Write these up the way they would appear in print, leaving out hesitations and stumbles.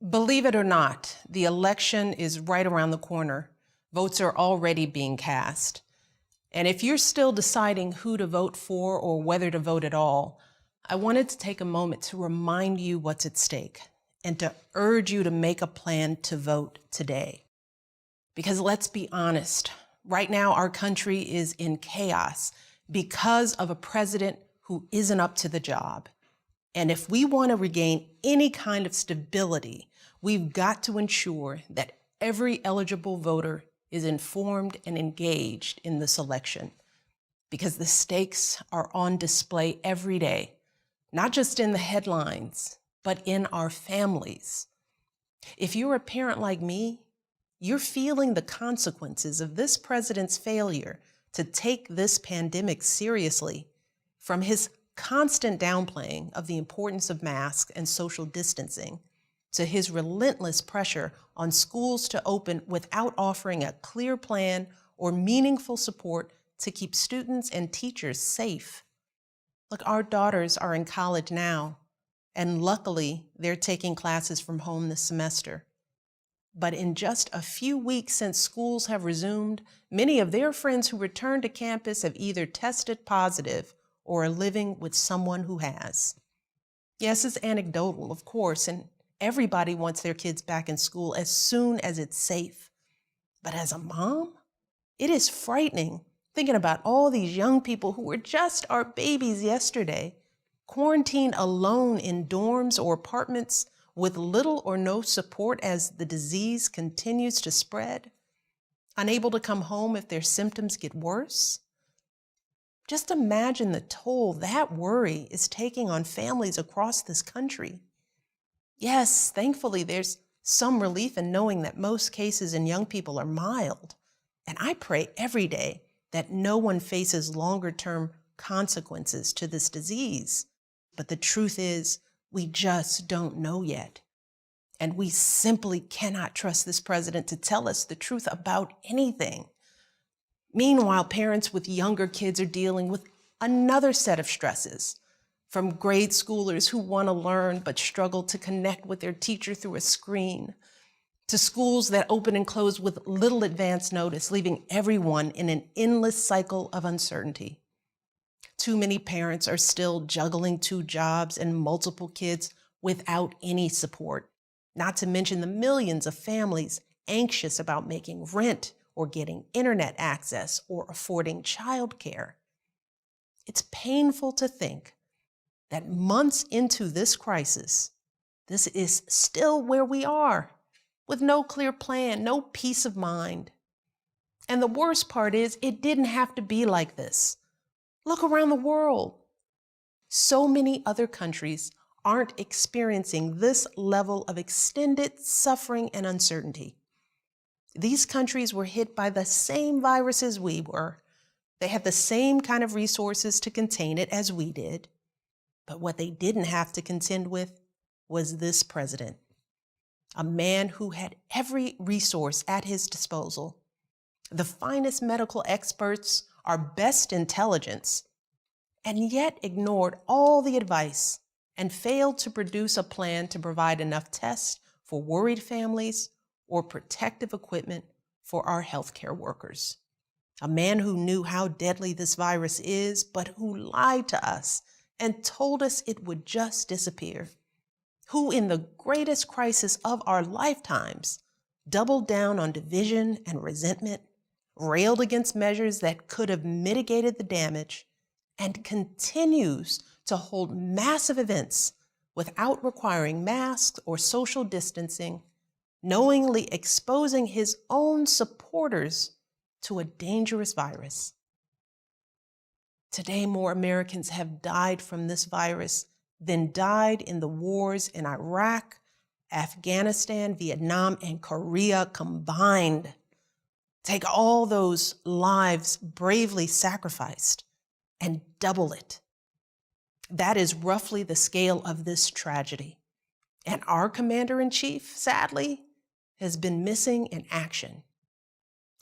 Believe it or not, the election is right around the corner. Votes are already being cast. And if you're still deciding who to vote for or whether to vote at all, I wanted to take a moment to remind you what's at stake and to urge you to make a plan to vote today. Because let's be honest, right now our country is in chaos because of a president who isn't up to the job. And if we want to regain any kind of stability, we've got to ensure that every eligible voter is informed and engaged in this election, because the stakes are on display every day, not just in the headlines, but in our families. If you're a parent like me, you're feeling the consequences of this president's failure to take this pandemic seriously, from his constant downplaying of the importance of masks and social distancing, to his relentless pressure on schools to open without offering a clear plan or meaningful support to keep students and teachers safe. Look, our daughters are in college now, and luckily they're taking classes from home this semester. But in just a few weeks since schools have resumed, many of their friends who returned to campus have either tested positive or are living with someone who has. Yes, it's anecdotal, of course, and everybody wants their kids back in school as soon as it's safe. But as a mom, it is frightening thinking about all these young people who were just our babies yesterday, quarantined alone in dorms or apartments with little or no support as the disease continues to spread, unable to come home if their symptoms get worse. Just imagine the toll that worry is taking on families across this country. Yes, thankfully, there's some relief in knowing that most cases in young people are mild. And I pray every day that no one faces longer-term consequences to this disease. But the truth is, we just don't know yet. And we simply cannot trust this president to tell us the truth about anything. Meanwhile, parents with younger kids are dealing with another set of stresses, from grade schoolers who want to learn but struggle to connect with their teacher through a screen, to schools that open and close with little advance notice, leaving everyone in an endless cycle of uncertainty. Too many parents are still juggling 2 jobs and multiple kids without any support, not to mention the millions of families anxious about making rent or getting internet access or affording childcare. It's painful to think that months into this crisis, this is still where we are, with no clear plan, no peace of mind. And the worst part is, it didn't have to be like this. Look around the world. So many other countries aren't experiencing this level of extended suffering and uncertainty. These countries were hit by the same virus as we were. They had the same kind of resources to contain it as we did. But what they didn't have to contend with was this president, a man who had every resource at his disposal, the finest medical experts, our best intelligence, and yet ignored all the advice and failed to produce a plan to provide enough tests for worried families or protective equipment for our healthcare workers. A man who knew how deadly this virus is, but who lied to us and told us it would just disappear. Who, in the greatest crisis of our lifetimes, doubled down on division and resentment, railed against measures that could have mitigated the damage, and continues to hold massive events without requiring masks or social distancing, knowingly exposing his own supporters to a dangerous virus. Today, more Americans have died from this virus than died in the wars in Iraq, Afghanistan, Vietnam, and Korea combined. Take all those lives bravely sacrificed and double it. That is roughly the scale of this tragedy. And our commander-in-chief, sadly, has been missing in action.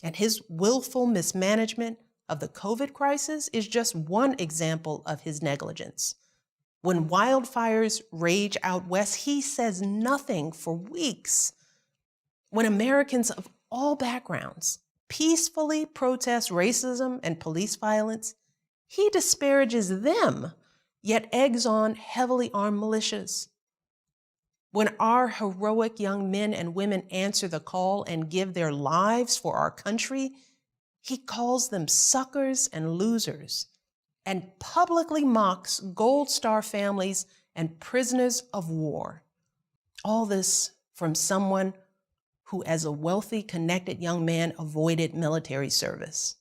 And his willful mismanagement of the COVID crisis is just one example of his negligence. When wildfires rage out west, he says nothing for weeks. When Americans of all backgrounds peacefully protest racism and police violence, he disparages them, yet eggs on heavily armed militias. When our heroic young men and women answer the call and give their lives for our country, he calls them suckers and losers, and publicly mocks Gold Star families and prisoners of war. All this from someone who, as a wealthy, connected young man, avoided military service.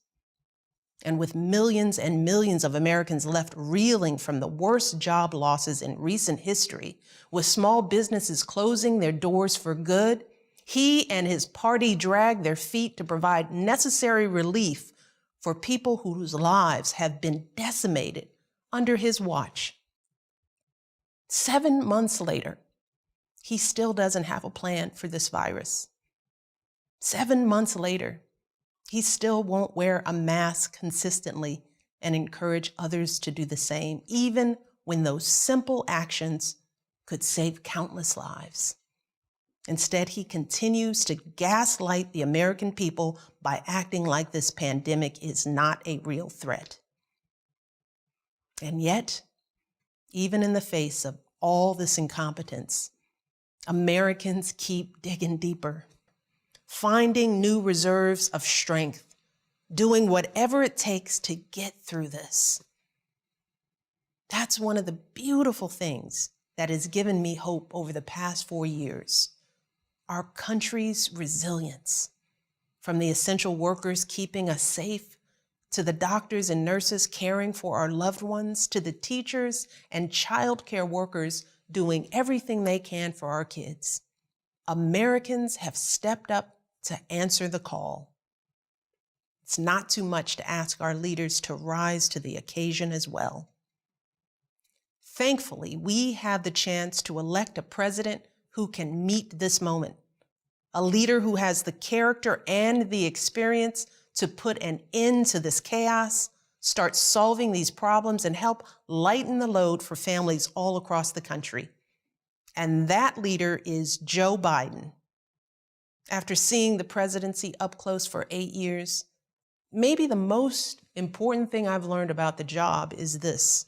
And with millions and millions of Americans left reeling from the worst job losses in recent history, with small businesses closing their doors for good, he and his party dragged their feet to provide necessary relief for people whose lives have been decimated under his watch. 7 months later, he still doesn't have a plan for this virus. 7 months later, he still won't wear a mask consistently and encourage others to do the same, even when those simple actions could save countless lives. Instead, he continues to gaslight the American people by acting like this pandemic is not a real threat. And yet, even in the face of all this incompetence, Americans keep digging deeper, finding new reserves of strength, doing whatever it takes to get through this. That's one of the beautiful things that has given me hope over the past 4 years. Our country's resilience, from the essential workers keeping us safe, to the doctors and nurses caring for our loved ones, to the teachers and childcare workers doing everything they can for our kids. Americans have stepped up to answer the call. It's not too much to ask our leaders to rise to the occasion as well. Thankfully, we have the chance to elect a president who can meet this moment, a leader who has the character and the experience to put an end to this chaos, start solving these problems, and help lighten the load for families all across the country. And that leader is Joe Biden. After seeing the presidency up close for 8 years, maybe the most important thing I've learned about the job is this: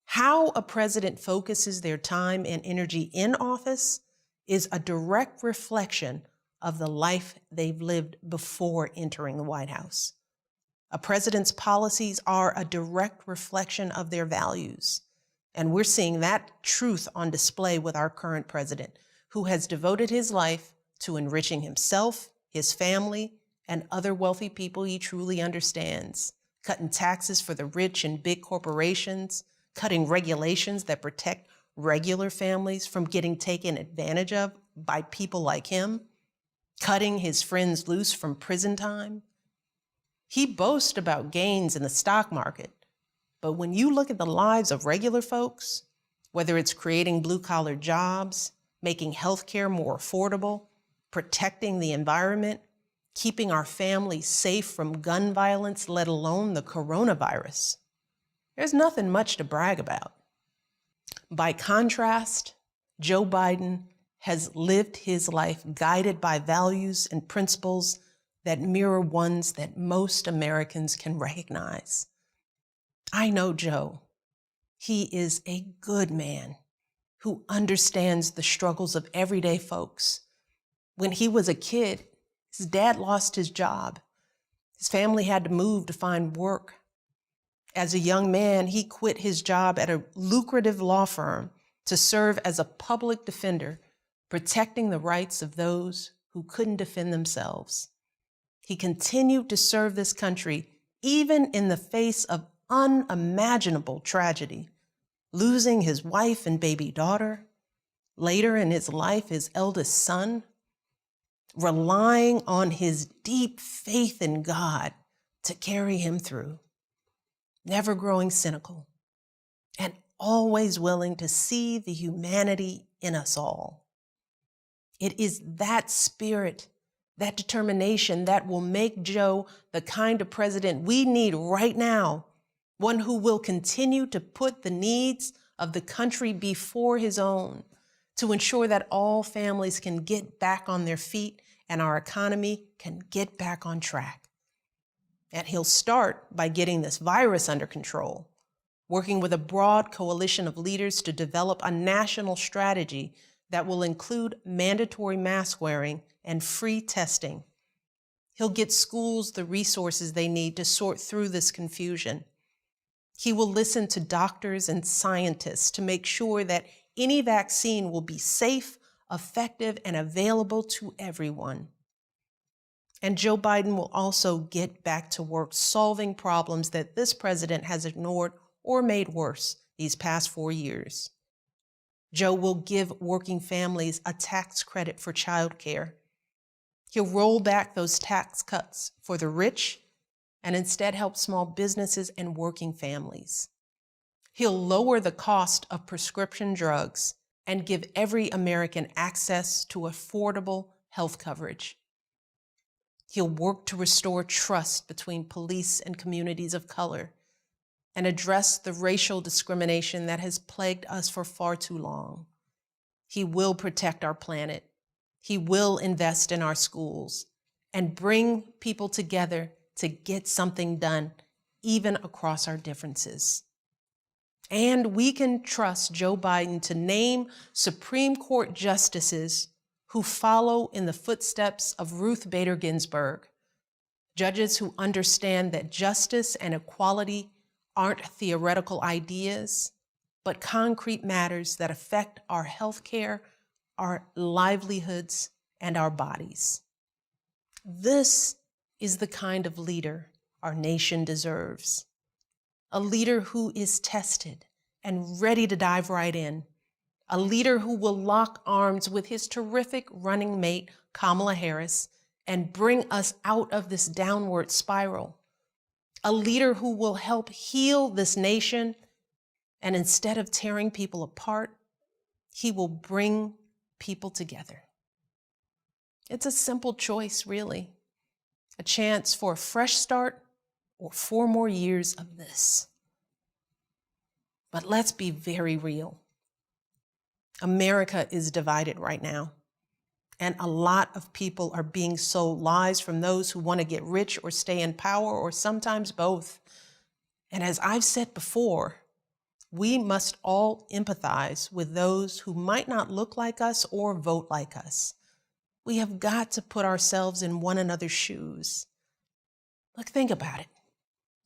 how a president focuses their time and energy in office is a direct reflection of the life they've lived before entering the White House. A president's policies are a direct reflection of their values. And we're seeing that truth on display with our current president, who has devoted his life to enriching himself, his family, and other wealthy people he truly understands, cutting taxes for the rich and big corporations, cutting regulations that protect regular families from getting taken advantage of by people like him, cutting his friends loose from prison time. He boasts about gains in the stock market, but when you look at the lives of regular folks, whether it's creating blue-collar jobs, making healthcare more affordable, protecting the environment, keeping our families safe from gun violence, let alone the coronavirus, there's nothing much to brag about. By contrast, Joe Biden has lived his life guided by values and principles that mirror ones that most Americans can recognize. I know Joe. He is a good man who understands the struggles of everyday folks. When he was a kid, his dad lost his job. His family had to move to find work. As a young man, he quit his job at a lucrative law firm to serve as a public defender, protecting the rights of those who couldn't defend themselves. He continued to serve this country even in the face of unimaginable tragedy, losing his wife and baby daughter, later in his life, his eldest son, relying on his deep faith in God to carry him through, never growing cynical, and always willing to see the humanity in us all. It is that spirit, that determination that will make Joe the kind of president we need right now, one who will continue to put the needs of the country before his own to ensure that all families can get back on their feet and our economy can get back on track. And he'll start by getting this virus under control, working with a broad coalition of leaders to develop a national strategy that will include mandatory mask wearing and free testing. He'll get schools the resources they need to sort through this confusion. He will listen to doctors and scientists to make sure that any vaccine will be safe, effective, and available to everyone. And Joe Biden will also get back to work solving problems that this president has ignored or made worse these past 4 years. Joe will give working families a tax credit for childcare. He'll roll back those tax cuts for the rich and instead help small businesses and working families. He'll lower the cost of prescription drugs and give every American access to affordable health coverage. He'll work to restore trust between police and communities of color and address the racial discrimination that has plagued us for far too long. He will protect our planet. He will invest in our schools and bring people together to get something done, even across our differences. And we can trust Joe Biden to name Supreme Court justices who follow in the footsteps of Ruth Bader Ginsburg, judges who understand that justice and equality aren't theoretical ideas, but concrete matters that affect our healthcare, our livelihoods, and our bodies. This is the kind of leader our nation deserves. A leader who is tested and ready to dive right in. A leader who will lock arms with his terrific running mate, Kamala Harris, and bring us out of this downward spiral. A leader who will help heal this nation, and instead of tearing people apart, he will bring people together. It's a simple choice, really. A chance for a fresh start or 4 more years of this. But let's be very real. America is divided right now, and a lot of people are being sold lies from those who want to get rich or stay in power, or sometimes both. And as I've said before, we must all empathize with those who might not look like us or vote like us. We have got to put ourselves in one another's shoes. Look, think about it.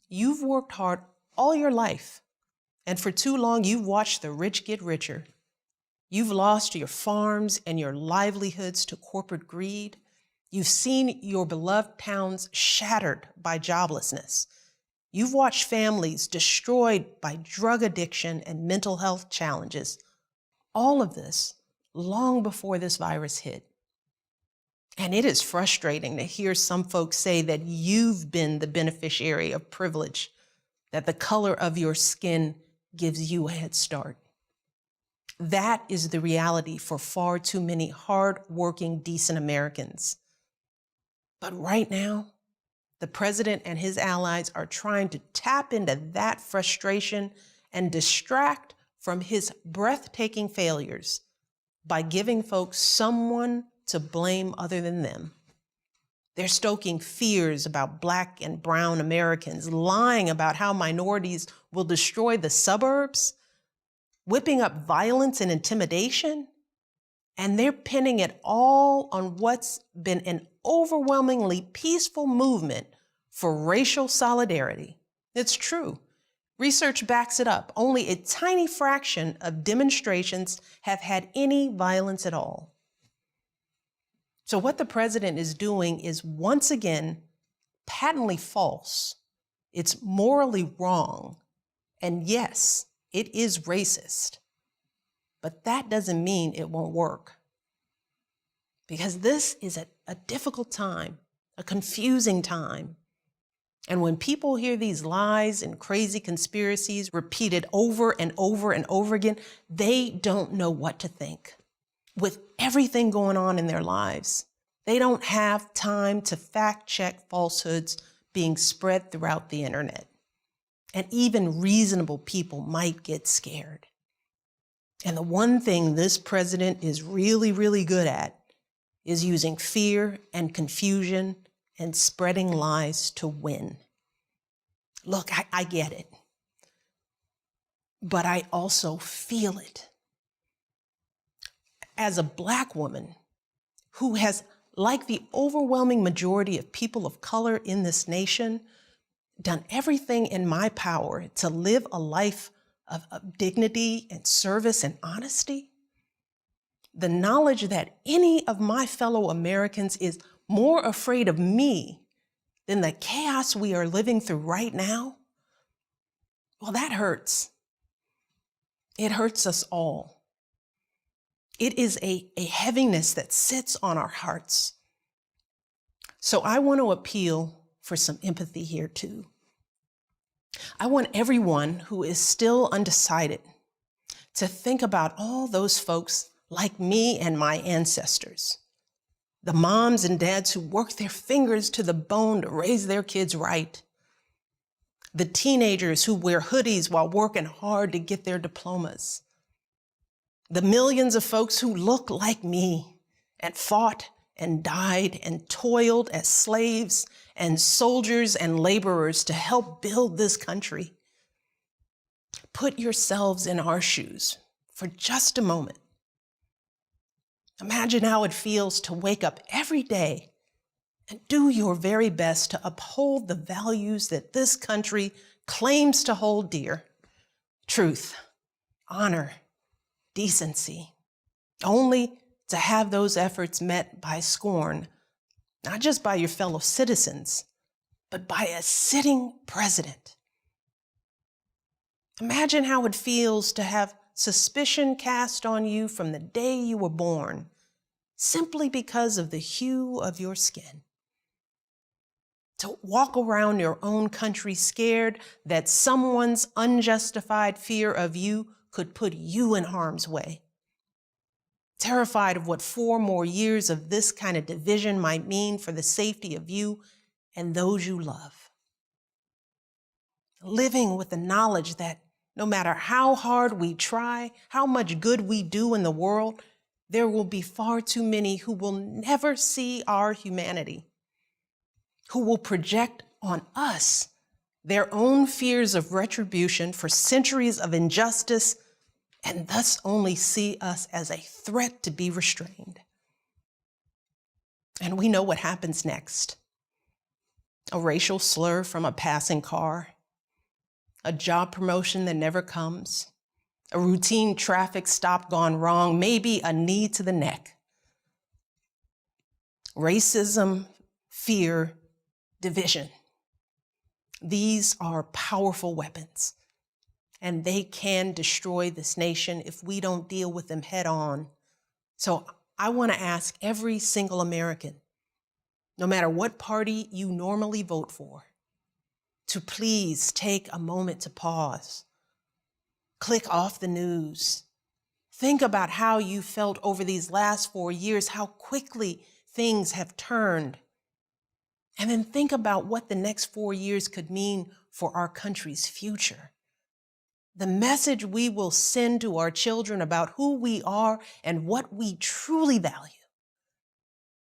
You've worked hard all your life, and for too long you've watched the rich get richer. You've lost your farms and your livelihoods to corporate greed. You've seen your beloved towns shattered by joblessness. You've watched families destroyed by drug addiction and mental health challenges. All of this long before this virus hit. And it is frustrating to hear some folks say that you've been the beneficiary of privilege, that the color of your skin gives you a head start. That is the reality for far too many hard-working, decent Americans. But right now, the president and his allies are trying to tap into that frustration and distract from his breathtaking failures by giving folks someone to blame other than them. They're stoking fears about Black and brown Americans, lying about how minorities will destroy the suburbs, whipping up violence and intimidation, and they're pinning it all on what's been an overwhelmingly peaceful movement for racial solidarity. It's true. Research backs it up. Only a tiny fraction of demonstrations have had any violence at all. So what the president is doing is once again patently false. It's morally wrong. And yes, it is racist. But that doesn't mean it won't work. Because this is a difficult time, a confusing time. And when people hear these lies and crazy conspiracies repeated over and over and over again, they don't know what to think. With everything going on in their lives, they don't have time to fact-check falsehoods being spread throughout the internet. And even reasonable people might get scared. And the one thing this president is really, really good at is using fear and confusion and spreading lies to win. Look, I get it, but I also feel it. As a Black woman who has, like the overwhelming majority of people of color in this nation, done everything in my power to live a life of dignity and service and honesty, the knowledge that any of my fellow Americans is more afraid of me than the chaos we are living through right now, well, that hurts. It hurts us all. It is a heaviness that sits on our hearts. So I want to appeal for some empathy here too. I want everyone who is still undecided to think about all those folks like me and my ancestors, the moms and dads who worked their fingers to the bone to raise their kids right, the teenagers who wear hoodies while working hard to get their diplomas, the millions of folks who look like me and fought and died and toiled as slaves and soldiers and laborers to help build this country. Put yourselves in our shoes for just a moment. Imagine how it feels to wake up every day and do your very best to uphold the values that this country claims to hold dear: truth, honor, decency, only to have those efforts met by scorn, not just by your fellow citizens, but by a sitting president. Imagine how it feels to have suspicion cast on you from the day you were born, simply because of the hue of your skin. To walk around your own country scared that someone's unjustified fear of you could put you in harm's way. Terrified of what 4 more years of this kind of division might mean for the safety of you and those you love. Living with the knowledge that no matter how hard we try, how much good we do in the world, there will be far too many who will never see our humanity, who will project on us their own fears of retribution for centuries of injustice, and thus only see us as a threat to be restrained. And we know what happens next. A racial slur from a passing car, a job promotion that never comes, a routine traffic stop gone wrong, maybe a knee to the neck. Racism, fear, division. These are powerful weapons, and they can destroy this nation if we don't deal with them head on. So I want to ask every single American, no matter what party you normally vote for, to please take a moment to pause. Click off the news. Think about how you felt over these last 4 years, how quickly things have turned. And then think about what the next 4 years could mean for our country's future. The message we will send to our children about who we are and what we truly value.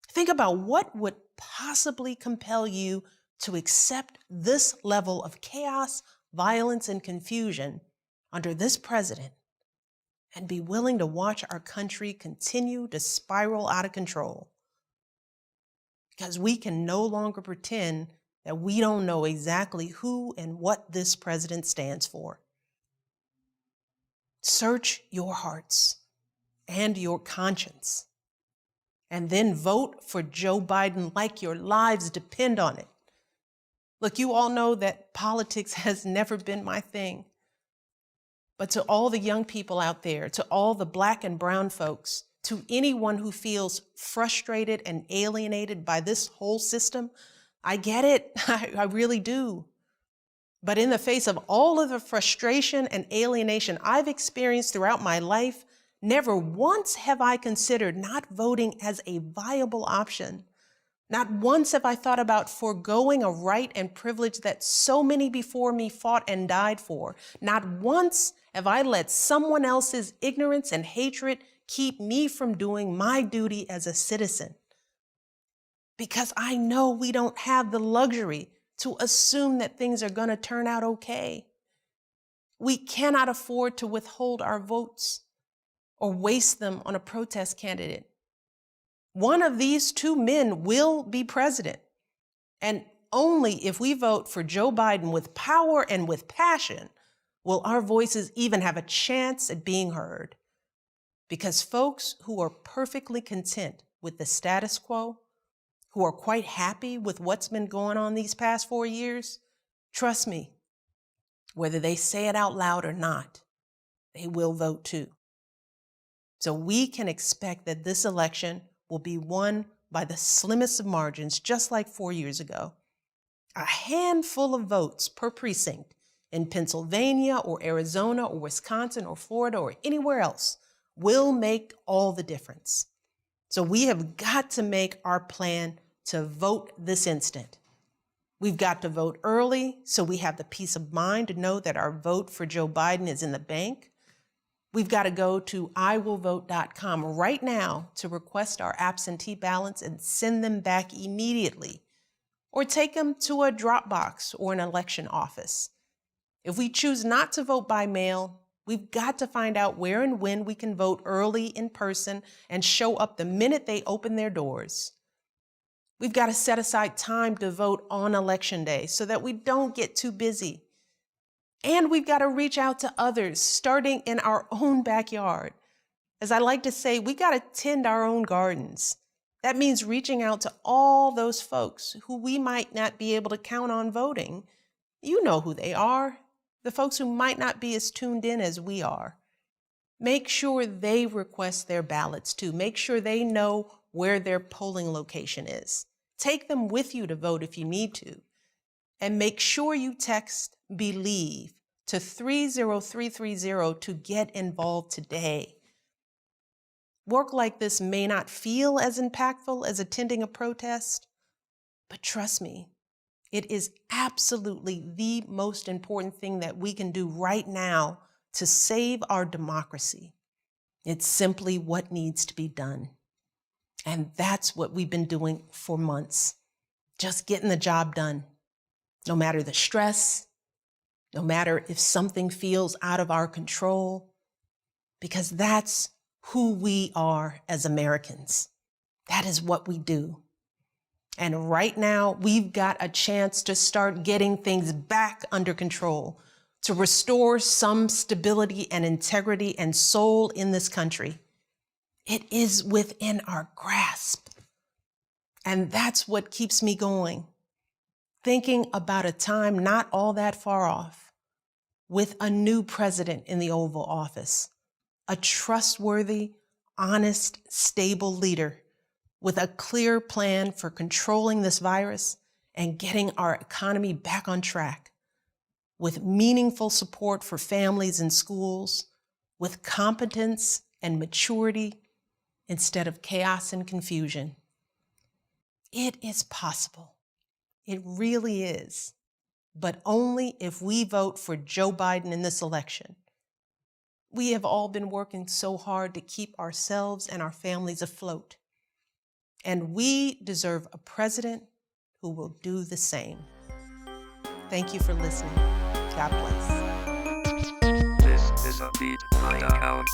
Think about what would possibly compel you to accept this level of chaos, violence, and confusion under this president and be willing to watch our country continue to spiral out of control. Because we can no longer pretend that we don't know exactly who and what this president stands for. Search your hearts and your conscience, and then vote for Joe Biden like your lives depend on it. Look, you all know that politics has never been my thing. But to all the young people out there, to all the Black and brown folks, to anyone who feels frustrated and alienated by this whole system, I get it, I really do. But in the face of all of the frustration and alienation I've experienced throughout my life, never once have I considered not voting as a viable option. Not once have I thought about foregoing a right and privilege that so many before me fought and died for. Not once have I let someone else's ignorance and hatred keep me from doing my duty as a citizen. Because I know we don't have the luxury to assume that things are going to turn out okay. We cannot afford to withhold our votes or waste them on a protest candidate. One of these two men will be president, and only if we vote for Joe Biden with power and with passion will our voices even have a chance at being heard. Because folks who are perfectly content with the status quo, who are quite happy with what's been going on these past 4 years, trust me, whether they say it out loud or not, they will vote too. So we can expect that this election will be won by the slimmest of margins, just like 4 years ago. A handful of votes per precinct in Pennsylvania or Arizona or Wisconsin or Florida or anywhere else will make all the difference. So we have got to make our plan to vote this instant. We've got to vote early so we have the peace of mind to know that our vote for Joe Biden is in the bank. We've got to go to iwillvote.com right now to request our absentee ballots and send them back immediately, or take them to a drop box or an election office. If we choose not to vote by mail, we've got to find out where and when we can vote early in person and show up the minute they open their doors. We've got to set aside time to vote on Election Day so that we don't get too busy. And we've got to reach out to others, starting in our own backyard. As I like to say, we got to tend our own gardens. That means reaching out to all those folks who we might not be able to count on voting. You know who they are, the folks who might not be as tuned in as we are. Make sure they request their ballots too. Make sure they know where their polling location is. Take them with you to vote if you need to. And make sure you text BELIEVE to 30330 to get involved today. Work like this may not feel as impactful as attending a protest, but trust me, it is absolutely the most important thing that we can do right now to save our democracy. It's simply what needs to be done. And that's what we've been doing for months, just getting the job done. No matter the stress, no matter if something feels out of our control, because that's who we are as Americans. That is what we do. And right now, we've got a chance to start getting things back under control, to restore some stability and integrity and soul in this country. It is within our grasp. And that's what keeps me going. Thinking about a time not all that far off, with a new president in the Oval Office, a trustworthy, honest, stable leader with a clear plan for controlling this virus and getting our economy back on track, with meaningful support for families and schools, with competence and maturity instead of chaos and confusion. It is possible. It really is, but only if we vote for Joe Biden in this election. We have all been working so hard to keep ourselves and our families afloat, and we deserve a president who will do the same. Thank you for listening. God bless. This is a beat by DaKount.